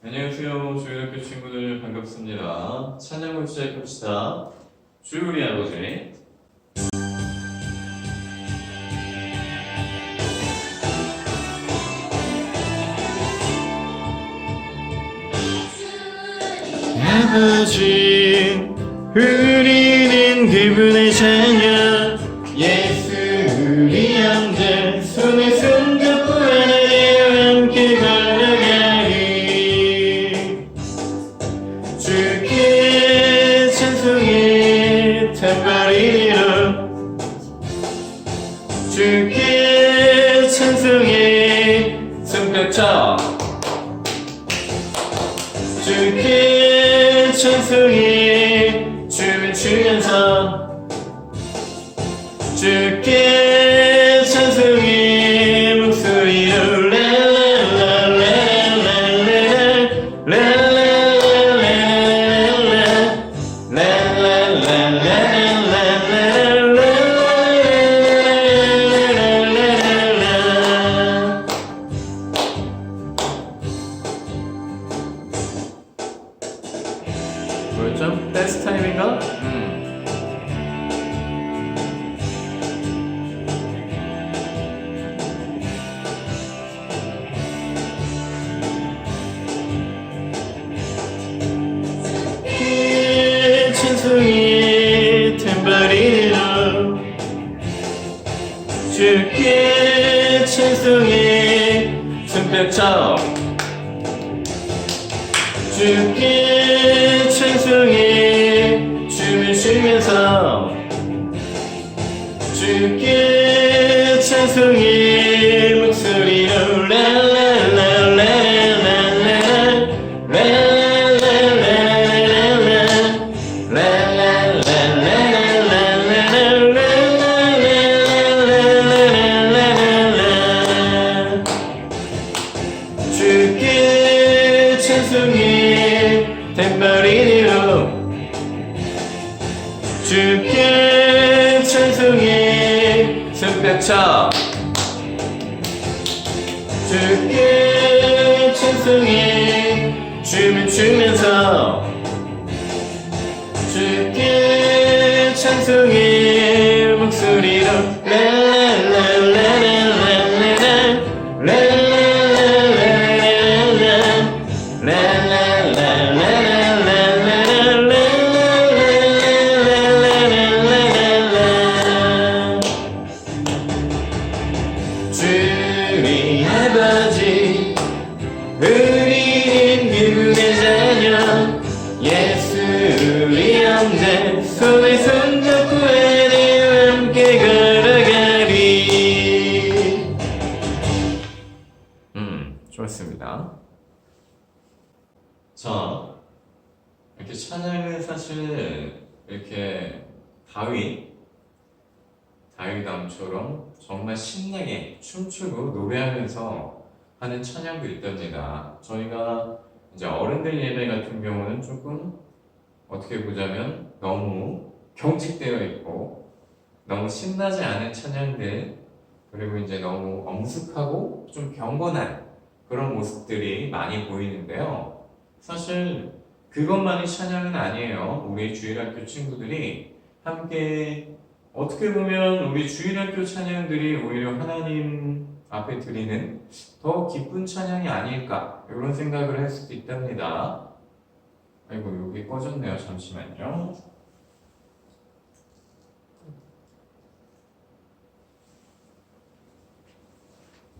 안녕하세요. 조연학교 친구들 반갑습니다. 찬양을 시작합시다. 주 우리 아버지. 아버지, 우리는 그분의 자녀, 예수 우리 형제, 손에 손 잡고 하나님과 함께 걸어가리. 주께 찬송해 탬버린으로, 주께 찬송해 손뼉쳐, 주께 찬송해 춤을 추면서, 주께 찬송해 목소리로 뭐였죠? 댄스 타임인가? 찬송해 탬버린으로, 주께 찬송해 손뼉쳐, 주께 찬송해 춤을 추면서, 주께 찬송해 목소리로 주께 찬송해 탬버린으로, 주께 찬송해 손뼉쳐, 주께 찬송해 춤을 추면서, 주께 찬송해 목소리로 주님 아버지, 우리는 그분의 자녀, 예수 우리 형제, 손에 손 잡고 하나님과 함께 걸어가리. 좋았습니다. 자, 이렇게 찬양은 사실 이렇게 다윗왕처럼 정말 신나게 춤추고 노래하면서 하는 찬양도 있답니다. 저희가 이제 어른들 예배 같은 경우는 조금 어떻게 보자면 너무 경직되어 있고 너무 신나지 않은 찬양들, 그리고 이제 너무 엄숙하고 좀 경건한 그런 모습들이 많이 보이는데요. 사실 그것만이 찬양은 아니에요. 우리 주일학교 친구들이 함께 어떻게 보면 우리 주일학교 찬양들이 오히려 하나님 앞에 드리는 더 기쁜 찬양이 아닐까, 이런 생각을 할 수도 있답니다. 아이고, 여기 꺼졌네요. 잠시만요.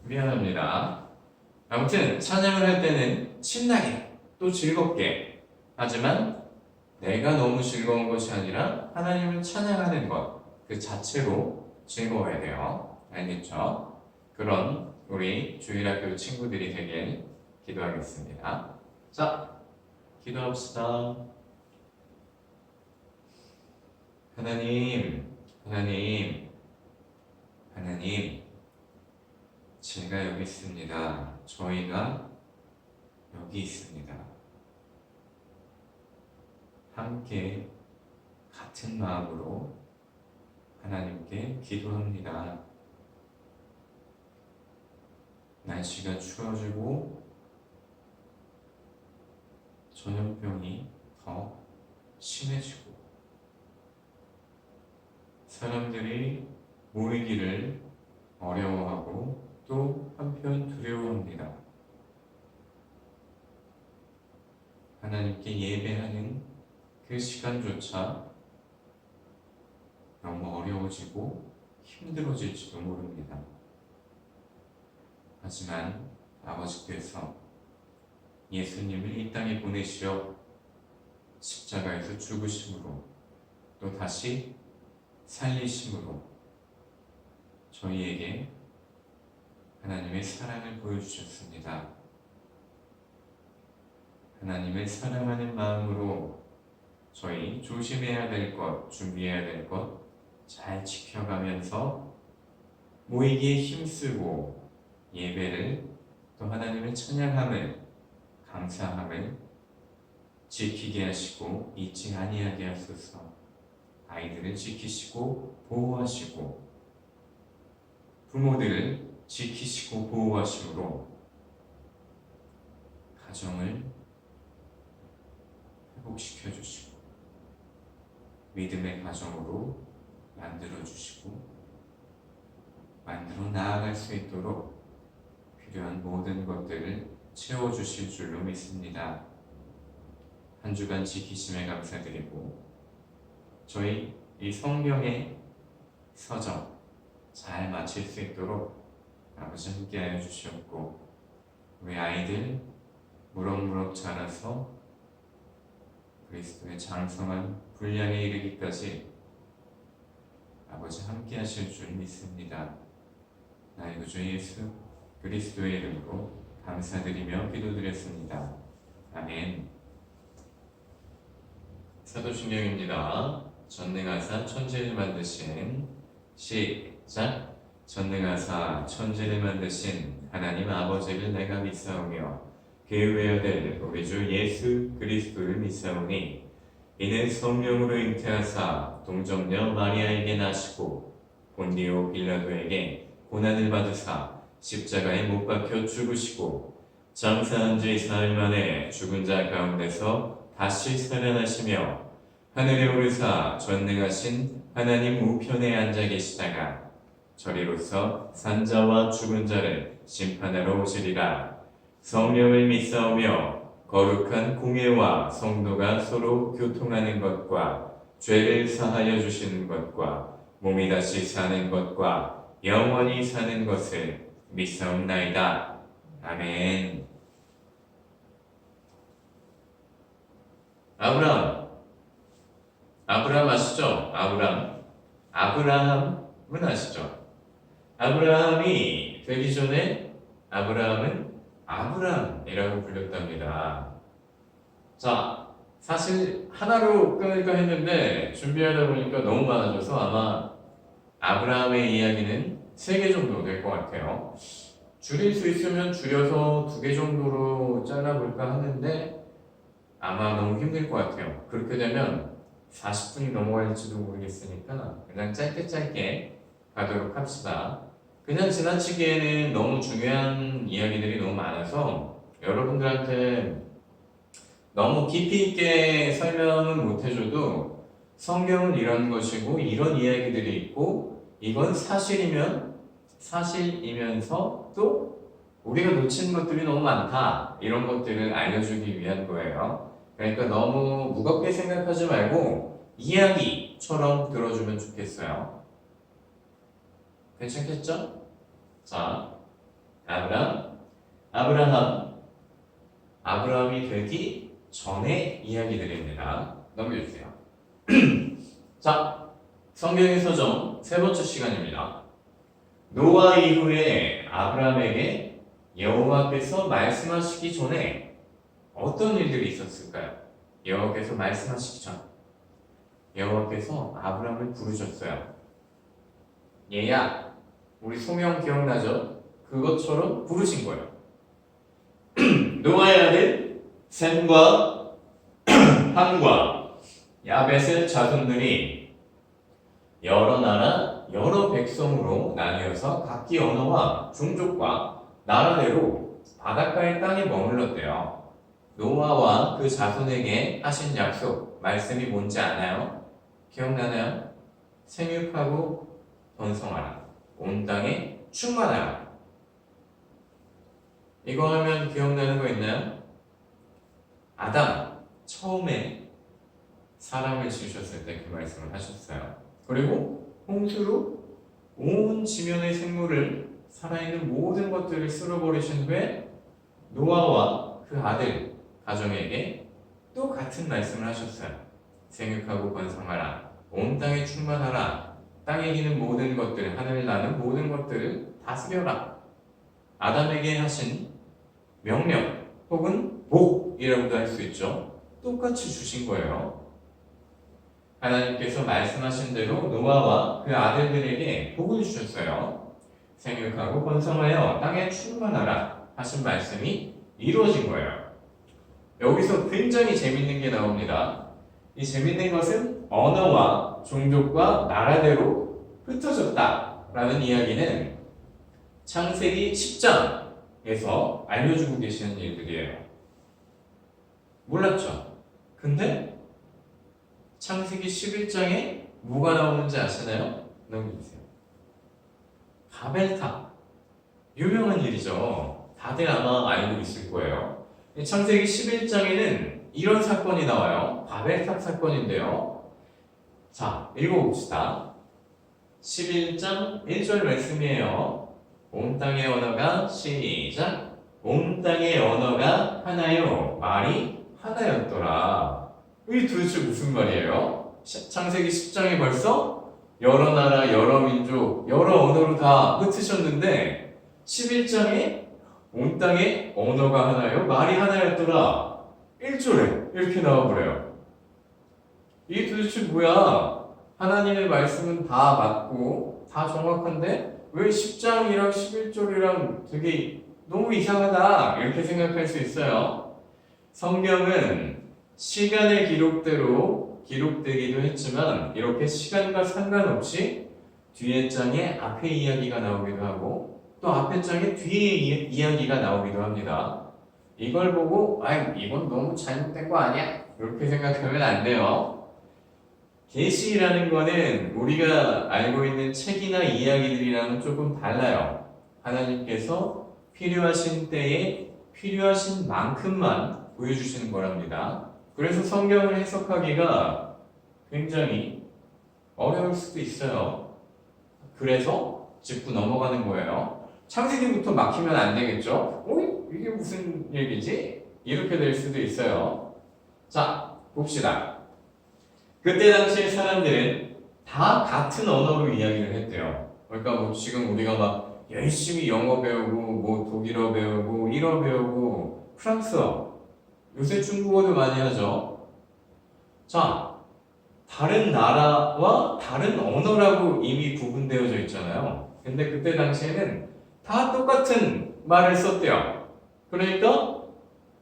미안합니다. 아무튼 찬양을 할 때는 신나게 또 즐겁게, 하지만 내가 너무 즐거운 것이 아니라 하나님을 찬양하는 것 그 자체로 즐거워야 돼요. 알겠죠? 그런 우리 주일학교 친구들이 되길 기도하겠습니다. 자, 기도합시다. 하나님, 제가 여기 있습니다. 저희가 여기 있습니다. 함께 같은 마음으로 하나님께 기도합니다. 날씨가 추워지고 전염병이 더 심해지고 사람들이 모이기를 어려워하고 또 한편 두려워합니다. 하나님께 예배하는 그 시간조차 너무 어려워지고 힘들어질지도 모릅니다. 하지만 아버지께서 예수님을 이 땅에 보내시려 십자가에서 죽으심으로 또 다시 살리심으로 저희에게 하나님의 사랑을 보여주셨습니다. 하나님을 사랑하는 마음으로 저희 조심해야 될 것, 준비해야 될 것 잘 지켜가면서 모이기에 힘쓰고 예배를 또 하나님을 찬양함을 감사함을 지키게 하시고 잊지 아니하게 하소서. 아이들을 지키시고 보호하시고 부모들을 지키시고 보호하심으로 가정을 회복시켜 주시고 믿음의 가정으로 만들어 주시고 만들어 나아갈 수 있도록 필요한 모든 것들을 채워 주실 줄로 믿습니다. 한 주간 지키심에 감사드리고 저희 이 성경의 서점 잘 마칠 수 있도록 아버지 함께하여 주시옵고 우리 아이들 무럭무럭 자라서 그리스도의 장성한 분량에 이르기까지 아버지 함께 하실 줄 믿습니다. 나의 구주 예수 그리스도의 이름으로 감사드리며 기도드렸습니다. 아멘. 사도신경입니다. 전능하사 천지를 만드신 시작. 전능하사 천지를 만드신 하나님 아버지를 내가 믿사오며 그의 아들 우리 주 예수 그리스도를 믿사오니 이는 성령으로 잉태하사 동정녀 마리아에게 나시고 본디오 빌라도에게 고난을 받으사 십자가에 못 박혀 죽으시고 장사한 지 사흘 만에 죽은 자 가운데서 다시 살아나시며 하늘에 오르사 전능하신 하나님 우편에 앉아 계시다가 저리로서 산자와 죽은 자를 심판하러 오시리라. 성령을 믿사오며 거룩한 공예와 성도가 서로 교통하는 것과 죄를 사하여 주시는 것과 몸이 다시 사는 것과 영원히 사는 것을 믿사옵나이다. 아멘. 아브라함 아시죠? 아브라함은 아시죠? 아브라함이 되기 전에 아브라함은 아브람이라고 불렸답니다. 자, 사실 하나로 끊을까 했는데 준비하다 보니까 너무 많아져서 아마 아브라함의 이야기는 3개 정도 될 것 같아요. 줄일 수 있으면 줄여서 2개 정도로 잘라볼까 하는데 아마 너무 힘들 것 같아요. 그렇게 되면 40분이 넘어갈지도 모르겠으니까 그냥 짧게 가도록 합시다. 그냥 지나치기에는 너무 중요한 이야기들이 너무 많아서 여러분들한테 너무 깊이 있게 설명은 못해줘도 성경은 이런 것이고 이런 이야기들이 있고 이건 사실이면서 또 우리가 놓친 것들이 너무 많다 이런 것들을 알려주기 위한 거예요. 그러니까 너무 무겁게 생각하지 말고 이야기처럼 들어주면 좋겠어요. 괜찮겠죠? 자, 아브라함이 되기 전의 이야기들입니다. 넘겨주세요. 자, 성경의 서점 3번째 시간입니다. 노아 이후에 아브라함에게 여호와께서 말씀하시기 전에 어떤 일들이 있었을까요? 여호와께서 말씀하시기 전 여호와께서 아브라함을 부르셨어요. 얘야, 우리 소명 기억나죠? 그것처럼 부르신 거예요. 노아의 아들 셈과 함과 야벳의 자손들이 여러 나라, 여러 백성으로 나뉘어서 각기 언어와 종족과 나라대로 바닷가의 땅에 머물렀대요. 노아와 그 자손에게 하신 약속, 말씀이 뭔지 아나요? 기억나나요? 생육하고 번성하라. 온 땅에 충만하라. 이거 하면 기억나는 거 있나요? 아담, 처음에 사람을 지으셨을 때 그 말씀을 하셨어요. 그리고 홍수로 온 지면의 생물을, 살아있는 모든 것들을 쓸어버리신 후에 노아와 그 아들, 가정에게 또 같은 말씀을 하셨어요. 생육하고 번성하라. 온 땅에 충만하라. 땅에 기는 모든 것들, 하늘에 나는 모든 것들을 다스려라. 아담에게 하신 명령 혹은 복이라고도 할 수 있죠. 똑같이 주신 거예요. 하나님께서 말씀하신 대로 노아와 그 아들들에게 복을 주셨어요. 생육하고 번성하여 땅에 충만하라 하신 말씀이 이루어진 거예요. 여기서 굉장히 재밌는 게 나옵니다. 이 재밌는 것은 언어와 종족과 나라대로 흩어졌다라는 이야기는 창세기 10장에서 알려주고 계시는 일들이에요. 몰랐죠? 근데 창세기 11장에 뭐가 나오는지 아시나요? 넘겨주세요. 바벨탑. 유명한 일이죠. 다들 아마 알고 있을 거예요. 창세기 11장에는 이런 사건이 나와요. 바벨탑 사건인데요. 자, 읽어봅시다. 11장 1절 말씀이에요. 온 땅의 언어가 시작. 온 땅의 언어가 하나요. 말이 하나였더라. 이게 도대체 무슨 말이에요? 창세기 10장에 벌써 여러 나라, 여러 민족, 여러 언어로 다 흩으셨는데 11장에 온 땅에 언어가 하나요? 말이 하나였더라. 1절에 이렇게 나와버려요. 이게 도대체 뭐야? 하나님의 말씀은 다 맞고 다 정확한데 왜 10장이랑 11절이랑 되게 너무 이상하다 이렇게 생각할 수 있어요. 성경은 시간의 기록대로 기록되기도 했지만 이렇게 시간과 상관없이 뒤에 장에 앞에 이야기가 나오기도 하고 또 앞에 장에 뒤에 이야기가 나오기도 합니다. 이걸 보고 이건 너무 잘못된 거 아니야? 이렇게 생각하면 안 돼요. 계시라는 거는 우리가 알고 있는 책이나 이야기들이랑은 조금 달라요. 하나님께서 필요하신 때에 필요하신 만큼만 보여주시는 거랍니다. 그래서 성경을 해석하기가 굉장히 어려울 수도 있어요. 그래서 짚고 넘어가는 거예요. 창세기부터 막히면 안 되겠죠? 이게 무슨 얘기지? 이렇게 될 수도 있어요. 자, 봅시다. 그때 당시의 사람들은 다 같은 언어로 이야기를 했대요. 그러니까 뭐 지금 우리가 막 열심히 영어 배우고 뭐 독일어 배우고 일어 배우고 프랑스어, 요새 중국어도 많이 하죠. 자, 다른 나라와 다른 언어라고 이미 구분되어져 있잖아요. 근데 그때 당시에는 다 똑같은 말을 썼대요. 그러니까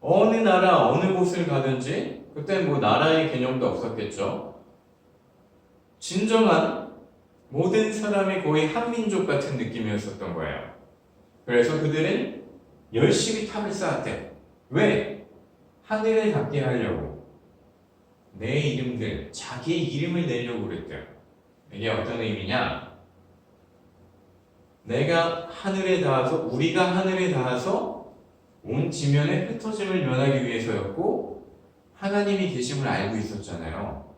어느 나라 어느 곳을 가든지 그때 뭐 나라의 개념도 없었겠죠. 진정한 모든 사람이 거의 한민족 같은 느낌이었었던 거예요. 그래서 그들은 열심히 탑을 쌓았대요. 왜? 하늘에 닿게 하려고. 내 이름들, 자기의 이름을 내려고 그랬대요. 이게 어떤 의미냐? 내가 하늘에 닿아서, 우리가 하늘에 닿아서 온 지면의 흩어짐을 면하기 위해서였고 하나님이 계심을 알고 있었잖아요.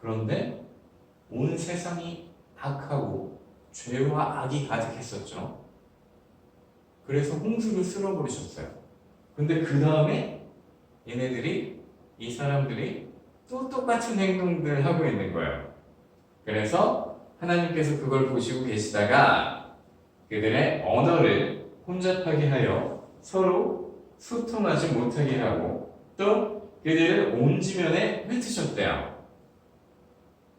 그런데 온 세상이 악하고 죄와 악이 가득했었죠. 그래서 홍수를 쓸어버리셨어요. 근데 그 다음에 이 사람들이 또 똑같은 행동들을 하고 있는 거예요. 그래서 하나님께서 그걸 보시고 계시다가 그들의 언어를 혼잡하게 하여 서로 소통하지 못하게 하고 또 그들을 온 지면에 흩으셨대요.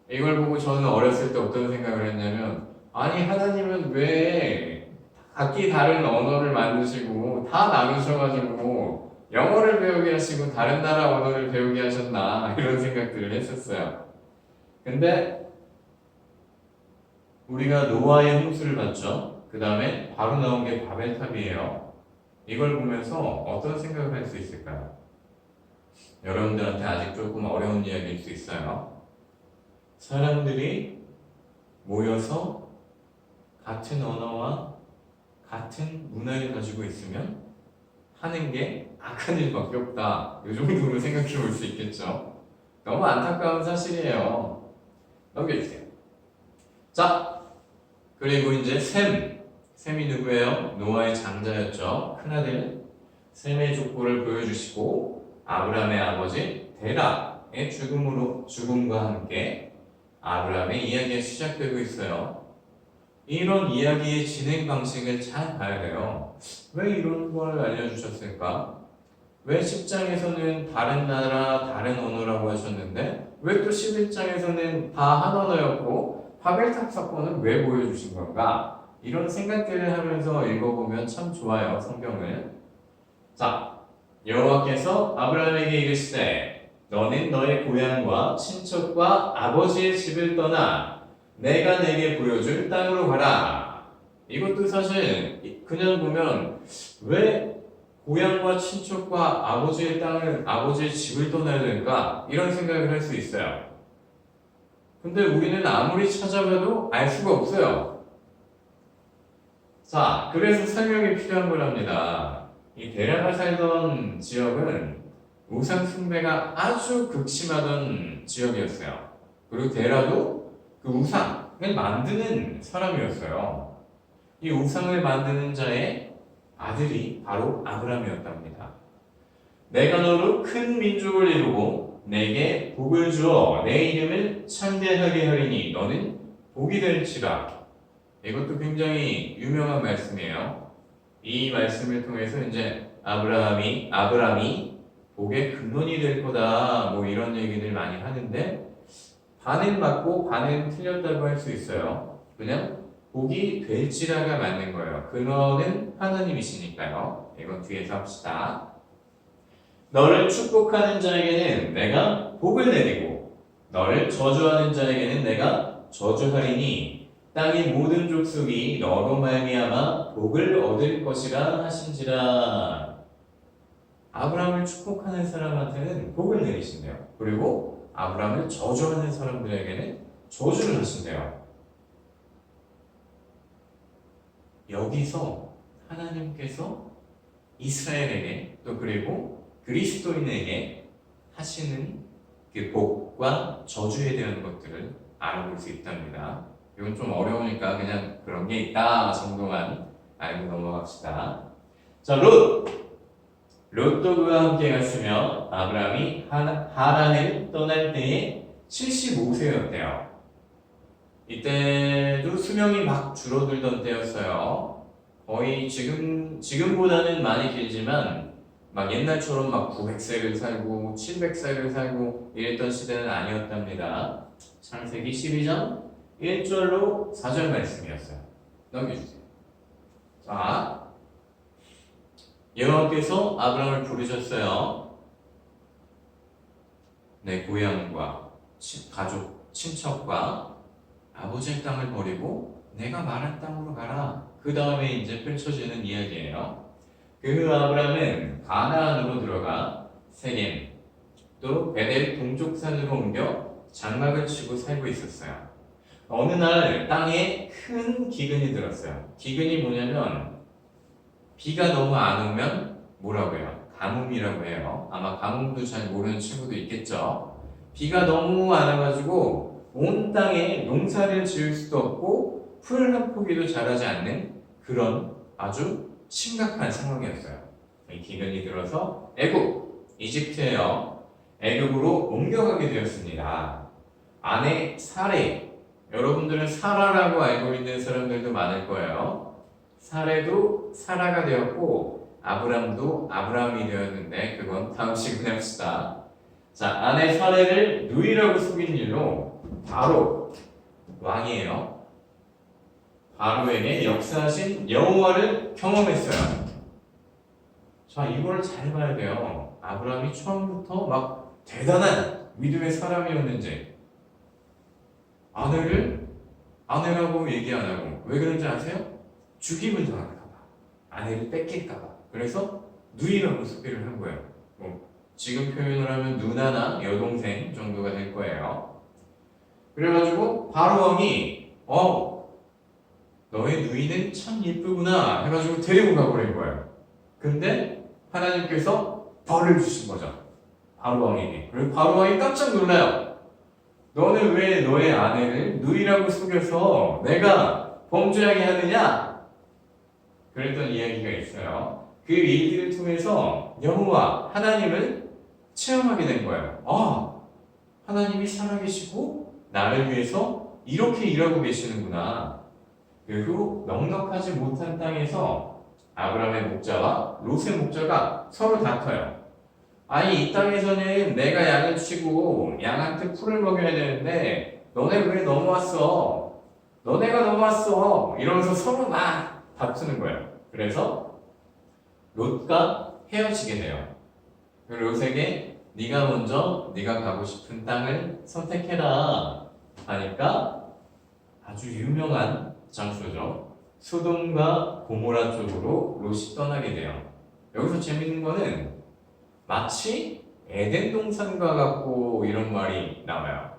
이걸 보고 저는 어렸을 때 어떤 생각을 했냐면 아니 하나님은 왜 각기 다른 언어를 만드시고 다 나누셔가지고 영어를 배우게 하시고 다른 나라 언어를 배우게 하셨나 이런 생각들을 했었어요. 근데 우리가 노아의 홍수를 봤죠. 그 다음에 바로 나온 게 바벨탑이에요. 이걸 보면서 어떤 생각을 할 수 있을까요? 여러분들한테 아직 조금 어려운 이야기일 수 있어요. 사람들이 모여서 같은 언어와 같은 문화를 가지고 있으면 하는 게 악한 일밖에 없다. 이 정도로 생각해 볼 수 있겠죠. 너무 안타까운 사실이에요. 넘겨주세요. 자, 그리고 이제 셈이 누구예요? 노아의 장자였죠. 큰아들 셈의 족보를 보여주시고 아브라함의 아버지 데라의 죽음과 함께 아브라함의 이야기가 시작되고 있어요. 이런 이야기의 진행 방식을 잘 봐야 돼요. 왜 이런 걸 알려주셨을까? 왜 10장에서는 다른 나라, 다른 언어라고 하셨는데 왜 또 11장에서는 다 한 언어였고 바벨탑 사건은 왜 보여주신 건가? 이런 생각들을 하면서 읽어보면 참 좋아요, 성경을. 자, 여호와께서 아브라함에게 이르시되 너는 너의 고향과 친척과 아버지의 집을 떠나 내가 내게 보여줄 땅으로 가라. 이것도 사실 그냥 보면 왜 고향과 친척과 아버지의 땅을, 아버지의 집을 떠나야 될까? 이런 생각을 할 수 있어요. 근데 우리는 아무리 찾아봐도 알 수가 없어요. 자, 그래서 설명이 필요한 거랍니다. 이 데라가 살던 지역은 우상 숭배가 아주 극심하던 지역이었어요. 그리고 데라도 그 우상을 만드는 사람이었어요. 이 우상을 만드는 자의 아들이 바로 아브라함이었답니다. 내가 너로 큰 민족을 이루고 내게 복을 주어 내 이름을 창대하게 하리니 너는 복이 될지라. 이것도 굉장히 유명한 말씀이에요. 이 말씀을 통해서 이제 아브라함이 복의 근원이 될 거다, 뭐 이런 얘기를 많이 하는데 반은 맞고 반은 틀렸다고 할 수 있어요. 그냥 복이 될지라가 맞는 거예요. 근원은 하나님이시니까요. 이건 뒤에서 합시다. 너를 축복하는 자에게는 내가 복을 내리고 너를 저주하는 자에게는 내가 저주하리니 땅의 모든 족속이 너로 말미암아 복을 얻을 것이라 하신지라. 아브라함을 축복하는 사람한테는 복을 내리신대요. 그리고 아브라함을 저주하는 사람들에게는 저주를 하신대요. 여기서 하나님께서 이스라엘에게 또 그리고 그리스도인에게 하시는 그 복과 저주에 대한 것들을 알아볼 수 있답니다. 이건 좀 어려우니까 그냥 그런 게 있다 정도만 알고 넘어갑시다. 자, 롯도 그와 함께 갔으며 아브라함이 하란을 떠날 때에 75세였대요. 이때도 수명이 막 줄어들던 때였어요. 거의 지금보다는 많이 길지만 막 옛날처럼 막 900세를 살고 700세를 살고 이랬던 시대는 아니었답니다. 창세기 12장 1절로 4절 말씀이었어요. 넘겨주세요. 자, 여호와께서 아브라함을 부르셨어요. 내 고향과 가족, 친척과 아버지의 땅을 버리고 내가 말한 땅으로 가라. 그 다음에 이제 펼쳐지는 이야기예요. 그 후 아브라함은 가나안으로 들어가 세겜 또 베델 동쪽 산으로 옮겨 장막을 치고 살고 있었어요. 어느 날 땅에 큰 기근이 들었어요. 기근이 뭐냐면 비가 너무 안 오면 뭐라고 해요? 가뭄이라고 해요. 아마 가뭄도 잘 모르는 친구도 있겠죠. 비가 너무 안 와가지고 온 땅에 농사를 지을 수도 없고 풀 한 포기도 자라지 않는 그런 아주 심각한 상황이었어요. 이 기근이 들어서 이집트예요. 애굽으로 옮겨가게 되었습니다. 아내 사레, 여러분들은 사라라고 알고 있는 사람들도 많을 거예요. 사레도 사라가 되었고 아브람도 아브라함이 되었는데 그건 다음 시간에 합시다. 자, 아내 사레를 누이라고 속인 일로 바로 왕이에요. 바로에게 역사하신 여호와를 경험했어요. 자, 이걸 잘 봐야 돼요. 아브라함이 처음부터 막 대단한 믿음의 사람이었는지 아내라고 얘기 안 하고 왜 그런지 아세요? 죽임을 당할까봐, 아내를 뺏길까봐 그래서 누이라고 소개를 한 거예요. 뭐 지금 표현을 하면 누나나 여동생 정도가 될 거예요. 그래가지고 바로왕이 너의 누이는 참 예쁘구나 해가지고 데리고 가버린 거예요. 근데 하나님께서 벌을 주신 거죠. 바로왕에게. 그리고 바로왕이 깜짝 놀라요. 너는 왜 너의 아내를 누이라고 속여서 내가 범죄하게 하느냐? 그랬던 이야기가 있어요. 그 일들을 통해서 여호와 하나님을 체험하게 된 거예요. 하나님이 살아계시고 나를 위해서 이렇게 일하고 계시는구나. 그리고 넉넉하지 못한 땅에서 아브라함의 목자와 롯의 목자가 서로 다퉈요. 아니 이 땅에서는 내가 양을 치고 양한테 풀을 먹여야 되는데 너네 왜 넘어왔어? 너네가 넘어왔어. 이러면서 서로 막 다투는 거예요. 그래서 롯과 헤어지게 돼요. 롯에게 네가 먼저 네가 가고 싶은 땅을 선택해라 하니까 아주 유명한 장소죠. 소돔과 고모라 쪽으로 롯이 떠나게 돼요. 여기서 재밌는 거는 마치 에덴 동산과 같고 이런 말이 나와요.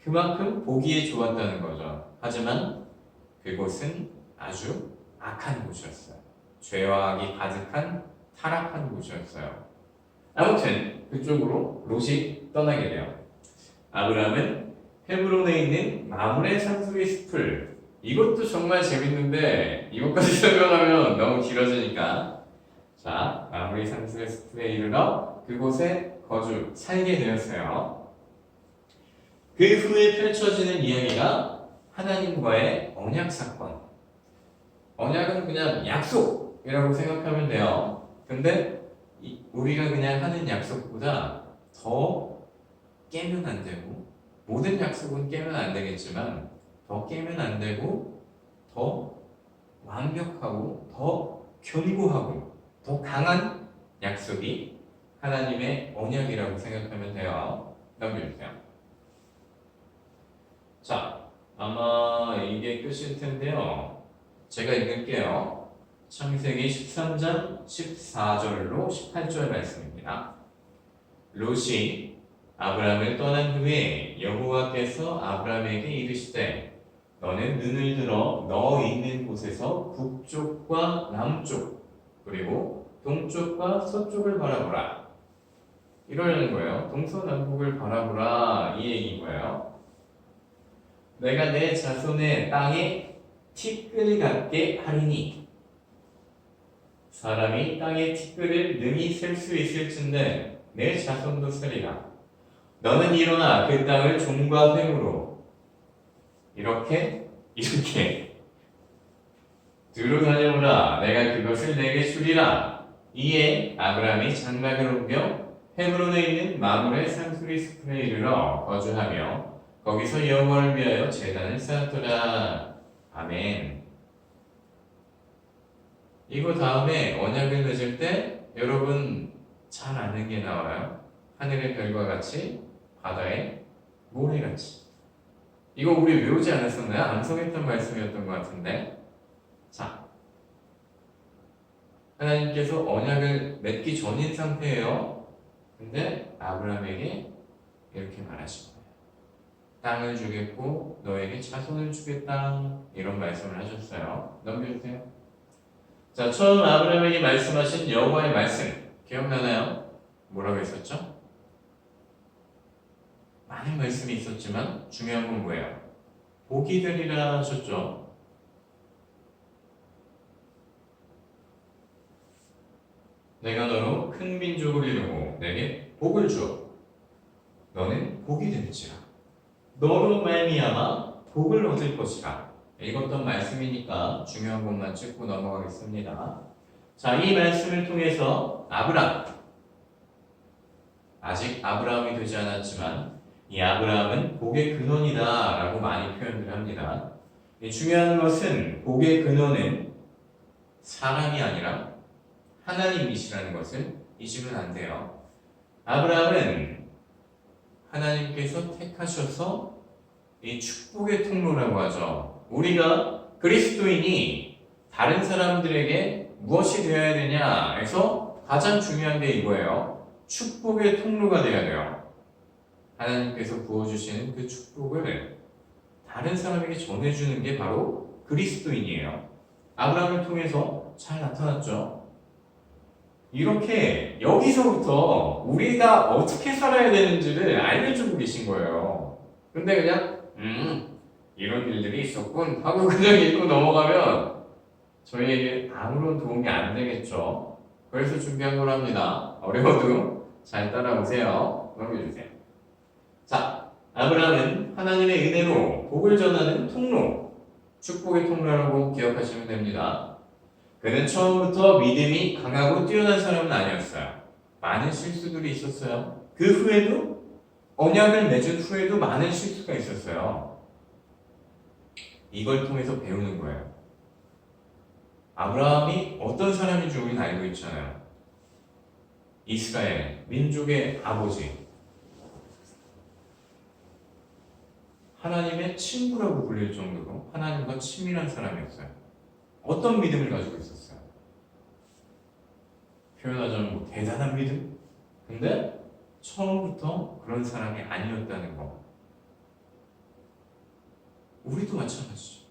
그만큼 보기에 좋았다는 거죠. 하지만 그곳은 아주 악한 곳이었어요. 죄와 악이 가득한 타락한 곳이었어요. 아무튼 그쪽으로 롯이 떠나게 돼요. 아브라함은 헤브론에 있는 마므레 산수의 숲을, 이것도 정말 재밌는데 이것까지 설명하면 너무 길어지니까, 자, 마므레 산수의 숲에 이르러 그곳에 살게 되었어요. 그 후에 펼쳐지는 이야기가 하나님과의 언약 사건. 언약은 그냥 약속이라고 생각하면 돼요. 근데 우리가 그냥 하는 약속보다 더 깨면 안 되고, 모든 약속은 깨면 안 되겠지만 더 깨면 안 되고 더 완벽하고 더 견고하고 더 강한 약속이 하나님의 언약이라고 생각하면 돼요. 넘겨주세요. 자, 아마 이게 끝일 텐데요. 제가 읽을게요. 창세기 13장 14절로 18절 말씀입니다. 롯이 아브라함을 떠난 후에 여호와께서 아브라함에게 이르시되 너는 눈을 들어 너 있는 곳에서 북쪽과 남쪽 그리고 동쪽과 서쪽을 바라보라. 이러는 거예요. 동서남북을 바라보라 이 얘기인 거예요. 내가 내 자손의 땅에 티끌 같게 하리니 사람이 땅의 티끌을 능히 셀 수 있을진데 내 자손도 세리라. 너는 일어나 그 땅을 종과 횡으로 이렇게 두루 다녀오라. 내가 그것을 내게 주리라. 이에 아브라함이 장막을 옮겨 헤브론에 있는 마므레 산수리 숲에 이르러 거주하며 거기서 여호와를 위하여 제단을 쌓았더라. 아멘. 이거 다음에 언약을 맺을 때 여러분 잘 아는 게 나와요. 하늘의 별과 같이 바다의 모래같이. 이거 우리 외우지 않았었나요? 암송했던 말씀이었던 것 같은데. 자, 하나님께서 언약을 맺기 전인 상태예요. 근데 아브라함에게 이렇게 말하신 거예요. 땅을 주겠고 너에게 자손을 주겠다. 이런 말씀을 하셨어요. 넘겨주세요. 자, 처음 아브라함에게 말씀하신 여호와의 말씀 기억나나요? 뭐라고 했었죠? 많은 말씀이 있었지만 중요한 건 뭐예요? 복이 되리라 하셨죠. 내가 너로 큰 민족을 이루고 내게 복을 주어 너는 복이 될지라. 너로 말미암아 복을 얻을 것이라. 읽었던 말씀이니까 중요한 것만 짚고 넘어가겠습니다. 자, 이 말씀을 통해서 아직 아브라함이 되지 않았지만 이 아브라함은 복의 근원이다 라고 많이 표현을 합니다. 중요한 것은 복의 근원은 사람이 아니라 하나님이시라는 것을 잊으면 안 돼요. 아브라함은 하나님께서 택하셔서 이 축복의 통로라고 하죠. 우리가 그리스도인이 다른 사람들에게 무엇이 되어야 되냐에서 가장 중요한 게 이거예요. 축복의 통로가 되어야 돼요. 하나님께서 부어주시는 그 축복을 다른 사람에게 전해주는 게 바로 그리스도인이에요. 아브라함을 통해서 잘 나타났죠. 이렇게 여기서부터 우리가 어떻게 살아야 되는지를 알려주고 계신 거예요. 근데 그냥 이런 일들이 있었군 하고 그냥 읽고 넘어가면 저희에게 아무런 도움이 안 되겠죠. 그래서 준비한 거랍니다. 어려워도 잘 따라오세요. 넘겨주세요. 자, 아브라함은 하나님의 은혜로 복을 전하는 통로, 축복의 통로라고 기억하시면 됩니다. 그는 처음부터 믿음이 강하고 뛰어난 사람은 아니었어요. 많은 실수들이 있었어요. 그 후에도 언약을 맺은 후에도 많은 실수가 있었어요. 이걸 통해서 배우는 거예요. 아브라함이 어떤 사람인지 우리는 알고 있잖아요. 이스라엘, 민족의 아버지. 하나님의 친구라고 불릴 정도로 하나님과 친밀한 사람이었어요. 어떤 믿음을 가지고 있었어요? 표현하자면 뭐 대단한 믿음? 근데 처음부터 그런 사람이 아니었다는 거. 우리도 마찬가지죠.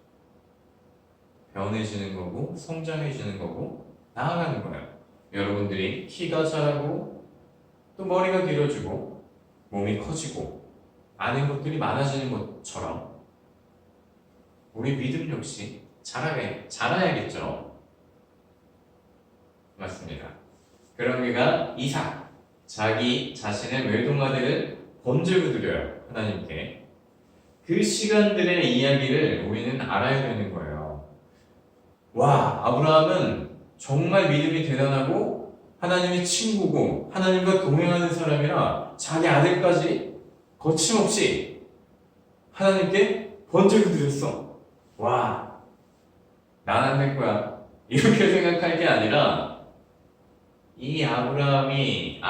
변해지는 거고 성장해지는 거고 나아가는 거예요. 여러분들이 키가 자라고 또 머리가 길어지고 몸이 커지고 아는 것들이 많아지는 것처럼 우리 믿음 역시 자라야겠죠. 맞습니다. 그런 그가 이삭, 자기 자신의 외동아들을 번제로 드려요. 하나님께. 그 시간들의 이야기를 우리는 알아야 되는 거예요. 와, 아브라함은 정말 믿음이 대단하고 하나님의 친구고 하나님과 동행하는 사람이라 자기 아들까지 거침없이 하나님께 번제로 드렸어. 와, 난 안 될 거야. 이렇게 생각할 게 아니라 이 아브라함이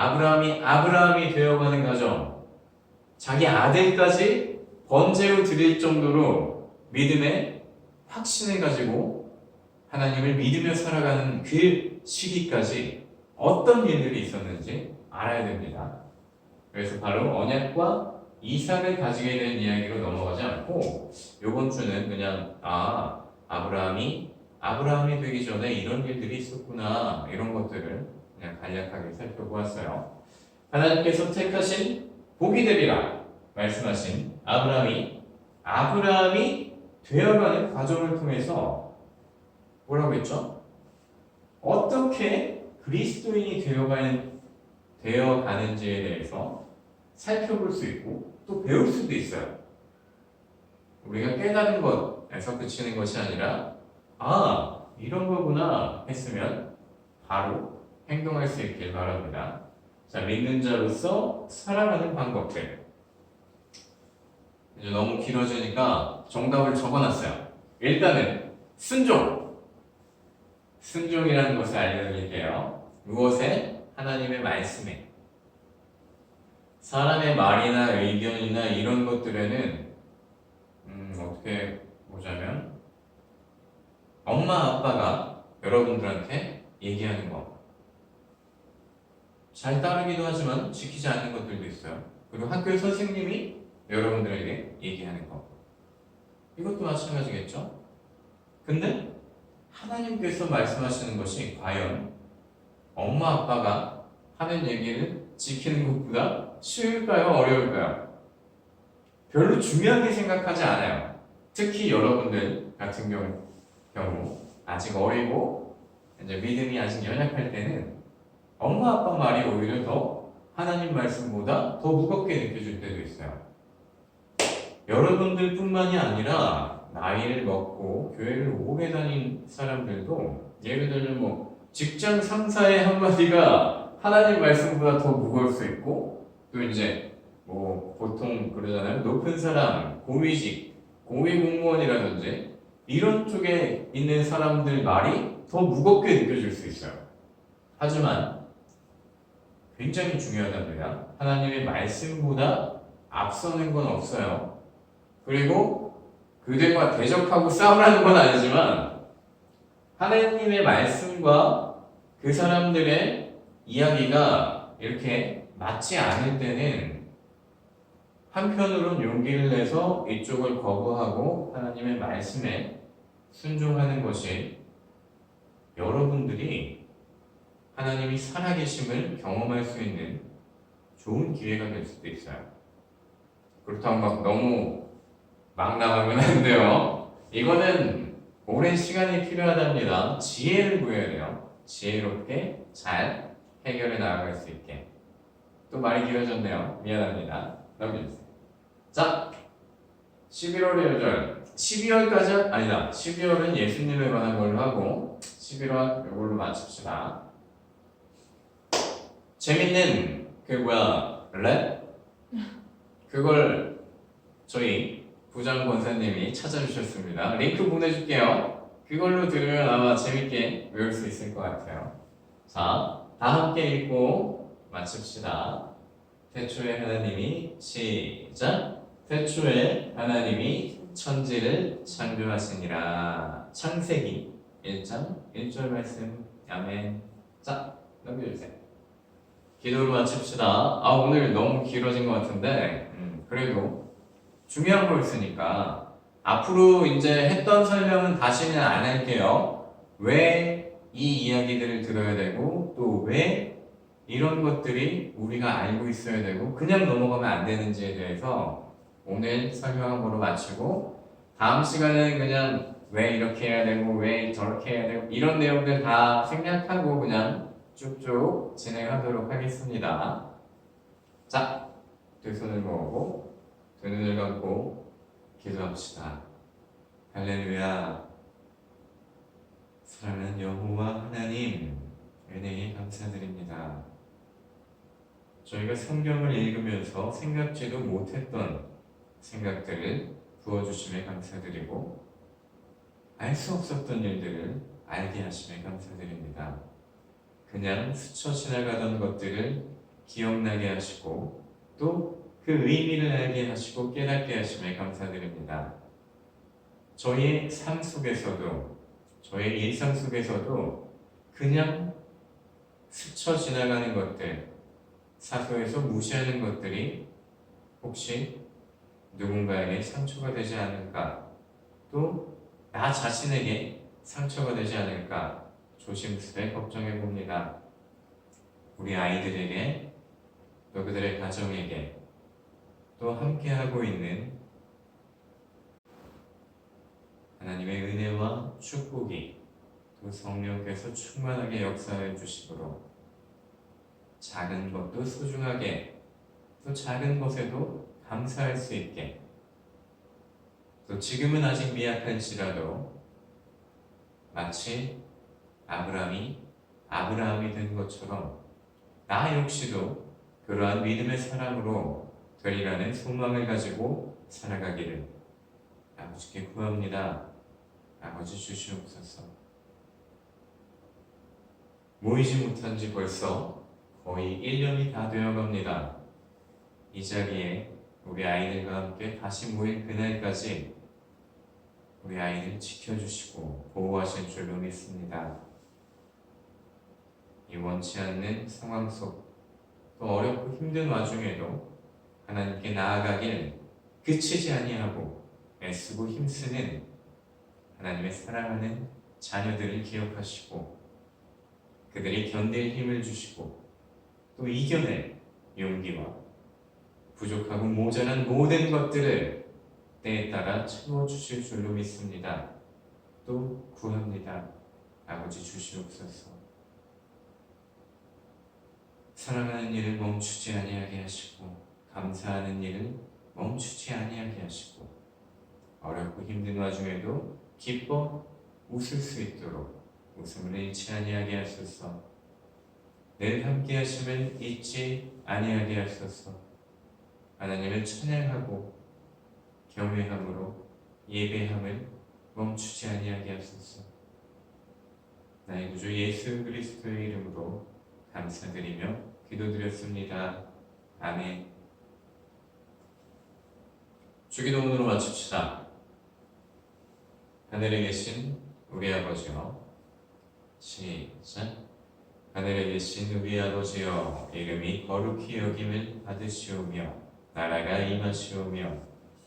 되어가는 과정, 자기 아들까지 번제로 드릴 정도로 믿음의 확신을 가지고 하나님을 믿으며 살아가는 그 시기까지 어떤 일들이 있었는지 알아야 됩니다. 그래서 바로 언약과 이삭을 가지게 된 이야기로 넘어가지 않고 이번 주는 그냥 아브라함이 되기 전에 이런 일들이 있었구나 이런 것들을 그냥 간략하게 살펴보았어요. 하나님께서 택하신 복이 되리라 말씀하신 아브라함이 되어가는 과정을 통해서 뭐라고 했죠? 어떻게 그리스도인이 되어가는지에 대해서 살펴볼 수 있고 또 배울 수도 있어요. 우리가 깨달은 것에서 그치는 것이 아니라 이런 거구나 했으면 바로 행동할 수 있길 바랍니다. 자, 믿는 자로서 살아가는 방법들. 이제 너무 길어지니까 정답을 적어놨어요. 일단은 순종이라는 것을 알려드릴게요. 무엇에? 하나님의 말씀에. 사람의 말이나 의견이나 이런 것들에는 어떻게 보자면 엄마 아빠가 여러분들한테 얘기하는 거 잘 따르기도 하지만 지키지 않는 것들도 있어요. 그리고 학교 선생님이 여러분들에게 얘기하는 거 이것도 마찬가지겠죠. 근데 하나님께서 말씀하시는 것이 과연 엄마 아빠가 하는 얘기를 지키는 것보다 쉬울까요? 어려울까요? 별로 중요하게 생각하지 않아요. 특히 여러분들 같은 경우 아직 어리고 이제 믿음이 아직 연약할 때는 엄마 아빠 말이 오히려 더 하나님 말씀보다 더 무겁게 느껴질 때도 있어요. 여러분들 뿐만이 아니라 나이를 먹고 교회를 오래 다닌 사람들도 예를 들면 뭐 직장 상사의 한마디가 하나님 말씀보다 더 무거울 수 있고 또 이제 뭐 보통 그러잖아요. 높은 사람, 고위직, 고위공무원이라든지 이런 쪽에 있는 사람들 말이 더 무겁게 느껴질 수 있어요. 하지만 굉장히 중요하답니다. 하나님의 말씀보다 앞서는 건 없어요. 그리고 그들과 대적하고 싸우라는 건 아니지만 하나님의 말씀과 그 사람들의 이야기가 이렇게 맞지 않을 때는 한편으론 용기를 내서 이쪽을 거부하고 하나님의 말씀에 순종하는 것이 여러분들이 하나님이 살아계심을 경험할 수 있는 좋은 기회가 될 수도 있어요. 그렇다고 막 너무 막 나가면 안 돼요. 이거는 오랜 시간이 필요하답니다. 지혜를 구해야 돼요. 지혜롭게 잘 해결해 나아갈 수 있게. 또 말이 길어졌네요. 미안합니다. 넘겨주세요. 자, 11월의 요절. 12월까지 아니다. 12월은 예수님에 관한 걸로 하고 11월 이걸로 마칩시다. 재밌는 랩? 그걸 저희 부장 권사님이 찾아주셨습니다. 링크 보내줄게요. 그걸로 들으면 아마 재밌게 외울 수 있을 것 같아요. 자, 다 함께 읽고 마칩시다. 태초에 하나님이 시작. 태초에 하나님이 천지를 창조하시니라. 창세기 1장 1절 말씀. 아멘. 자, 넘겨주세요. 기도로 마칩시다. 오늘 너무 길어진 것 같은데 그래도 중요한 거 있으니까 앞으로 이제 했던 설명은 다시는 안 할게요. 왜 이 이야기들을 들어야 되고 또 왜 이런 것들이 우리가 알고 있어야 되고 그냥 넘어가면 안 되는지에 대해서 오늘 설명한 거로 마치고 다음 시간은 그냥 왜 이렇게 해야 되고 왜 저렇게 해야 되고 이런 내용들 다 생략하고 그냥 쭉쭉 진행하도록 하겠습니다. 자, 두 손을 모으고 두 눈을 감고 기도합시다. 할렐루야. 사랑하는 여호와 하나님, 은혜에 감사드립니다. 저희가 성경을 읽으면서 생각지도 못했던 생각들을 부어주심에 감사드리고 알 수 없었던 일들을 알게 하심에 감사드립니다. 그냥 스쳐 지나가던 것들을 기억나게 하시고 또 그 의미를 알게 하시고 깨닫게 하심에 감사드립니다. 저희의 삶 속에서도 저의 일상 속에서도 그냥 스쳐 지나가는 것들, 사소해서 무시하는 것들이 혹시 누군가에게 상처가 되지 않을까, 또 나 자신에게 상처가 되지 않을까 조심스레 걱정해 봅니다. 우리 아이들에게, 또 그들의 가정에게, 또 함께하고 있는 하나님의 은혜와 축복이 또 성령께서 충만하게 역사해 주시도록 작은 것도 소중하게 또 작은 것에도 감사할 수 있게 또 지금은 아직 미약할지라도 마치 아브라함이 된 것처럼 나 역시도 그러한 믿음의 사람으로 되리라는 소망을 가지고 살아가기를 아버지께 구합니다. 아버지 주시옵소서. 모이지 못한 지 벌써 거의 1년이 다 되어갑니다. 이 자리에 우리 아이들과 함께 다시 모일 그날까지 우리 아이들 지켜주시고 보호하실 줄로 믿습니다. 이 원치 않는 상황 속 또 어렵고 힘든 와중에도 하나님께 나아가길 그치지 아니하고 애쓰고 힘쓰는 하나님의 사랑하는 자녀들을 기억하시고 그들이 견딜 힘을 주시고 또 이겨낼 용기와 부족하고 모자란 모든 것들을 때에 따라 채워주실 줄로 믿습니다. 또 구합니다. 아버지 주시옵소서. 사랑하는 일을 멈추지 아니하게 하시고 감사하는 일을 멈추지 아니하게 하시고 어렵고 힘든 와중에도 기뻐 웃을 수 있도록 웃음을 잃지 아니하게 하소서. 늘 함께 하심을 잊지 아니하게 하소서. 하나님을 찬양하고 경외함으로 예배함을 멈추지 아니하게 하소서. 나의 구주 예수 그리스도의 이름으로 감사드리며 기도드렸습니다. 아멘. 주기도문으로 마칩시다. 하늘에 계신 우리 아버지여, 시작. 하늘에 계신 우리 아버지여, 이름이 거룩히 여김을 받으시오며 나라가 임하시오며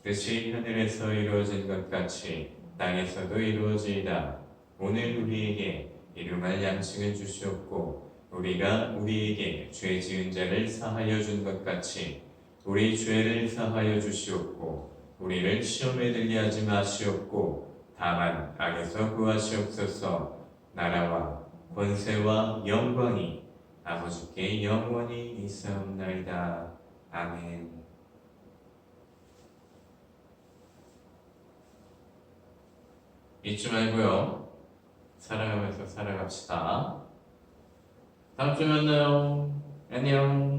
뜻이 하늘에서 이루어진 것 같이 땅에서도 이루어지이다. 오늘 우리에게 일용할 양식을 주시옵고 우리가 우리에게 죄 지은 자를 사하여 준 것 같이 우리 죄를 사하여 주시옵고 우리를 시험에 들게 하지 마시옵고 다만 악에서 구하시옵소서. 나라와 권세와 영광이 아버지께 영원히 있사옵나이다. 아멘. 잊지 말고요. 사랑하면서 살아갑시다. 다음 주에 만나요. 안녕.